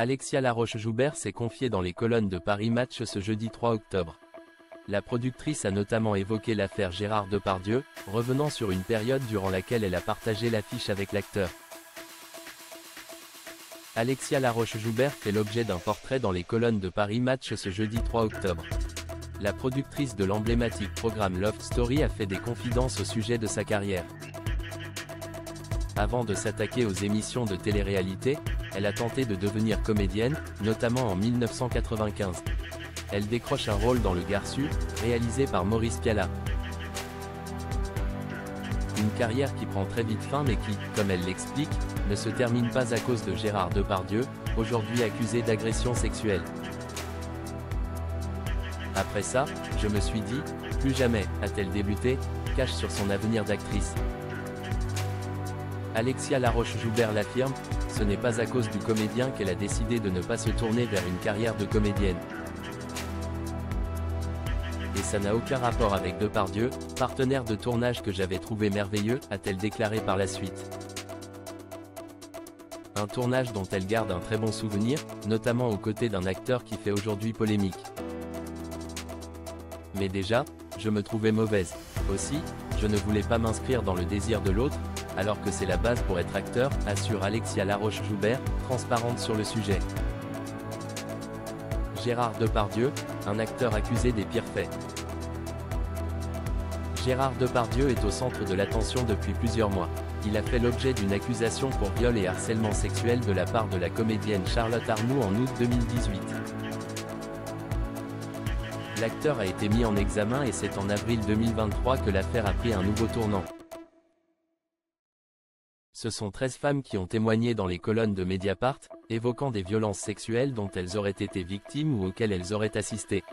Alexia Laroche-Joubert s'est confiée dans les colonnes de Paris Match ce jeudi 3 octobre. La productrice a notamment évoqué l'affaire Gérard Depardieu, revenant sur une période durant laquelle elle a partagé l'affiche avec l'acteur. Alexia Laroche-Joubert fait l'objet d'un portrait dans les colonnes de Paris Match ce jeudi 3 octobre. La productrice de l'emblématique programme Love Story a fait des confidences au sujet de sa carrière. Avant de s'attaquer aux émissions de télé-réalité, elle a tenté de devenir comédienne, notamment en 1995. Elle décroche un rôle dans Le Garçu, réalisé par Maurice Pialat. Une carrière qui prend très vite fin mais qui, comme elle l'explique, ne se termine pas à cause de Gérard Depardieu, aujourd'hui accusé d'agression sexuelle. Après ça, je me suis dit, plus jamais, a-t-elle débuté, cache sur son avenir d'actrice. Alexia Laroche-Joubert l'affirme, ce n'est pas à cause du comédien qu'elle a décidé de ne pas se tourner vers une carrière de comédienne. Et ça n'a aucun rapport avec Depardieu, partenaire de tournage que j'avais trouvé merveilleux, a-t-elle déclaré par la suite. Un tournage dont elle garde un très bon souvenir, notamment aux côtés d'un acteur qui fait aujourd'hui polémique. Mais déjà, je me trouvais mauvaise. Aussi, je ne voulais pas m'inscrire dans le désir de l'autre, alors que c'est la base pour être acteur, assure Alexia Laroche-Joubert, transparente sur le sujet. Gérard Depardieu, un acteur accusé des pires faits. Gérard Depardieu est au centre de l'attention depuis plusieurs mois. Il a fait l'objet d'une accusation pour viol et harcèlement sexuel de la part de la comédienne Charlotte Arnoult en août 2018. L'acteur a été mis en examen et c'est en avril 2023 que l'affaire a pris un nouveau tournant. Ce sont 13 femmes qui ont témoigné dans les colonnes de Mediapart, évoquant des violences sexuelles dont elles auraient été victimes ou auxquelles elles auraient assisté.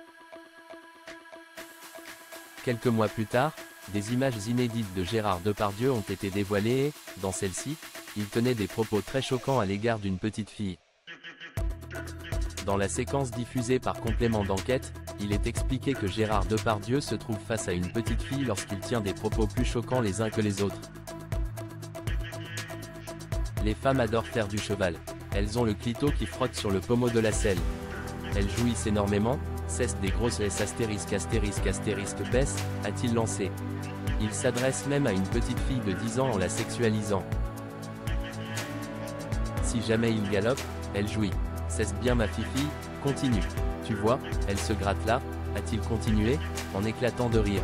Quelques mois plus tard, des images inédites de Gérard Depardieu ont été dévoilées et, dans celles-ci, il tenait des propos très choquants à l'égard d'une petite fille. Dans la séquence diffusée par Complément d'enquête, il est expliqué que Gérard Depardieu se trouve face à une petite fille lorsqu'il tient des propos plus choquants les uns que les autres. Les femmes adorent faire du cheval. Elles ont le clito qui frotte sur le pommeau de la selle. Elles jouissent énormément, cessent des grosses S astérisque pèse, a-t-il lancé. Il s'adresse même à une petite fille de 10 ans en la sexualisant. Si jamais il galope, elle jouit. Cesse bien ma fifi, continue. Tu vois, elle se gratte là, a-t-il continué, en éclatant de rire.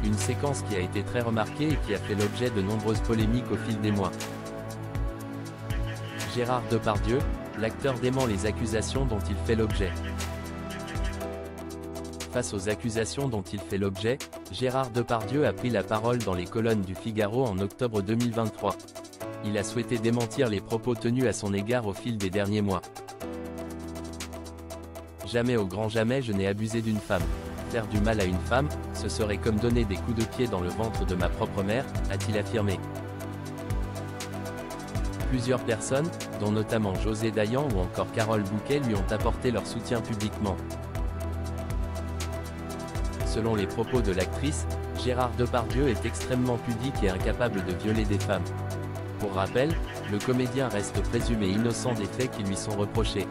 Une séquence qui a été très remarquée et qui a fait l'objet de nombreuses polémiques au fil des mois. Gérard Depardieu, l'acteur dément les accusations dont il fait l'objet. Face aux accusations dont il fait l'objet, Gérard Depardieu a pris la parole dans les colonnes du Figaro en octobre 2023. Il a souhaité démentir les propos tenus à son égard au fil des derniers mois. Jamais au grand jamais je n'ai abusé d'une femme. Faire du mal à une femme, ce serait comme donner des coups de pied dans le ventre de ma propre mère, a-t-il affirmé. Plusieurs personnes, dont notamment José Dayan ou encore Carole Bouquet lui ont apporté leur soutien publiquement. Selon les propos de l'actrice, Gérard Depardieu est extrêmement pudique et incapable de violer des femmes. Pour rappel, le comédien reste présumé innocent des faits qui lui sont reprochés.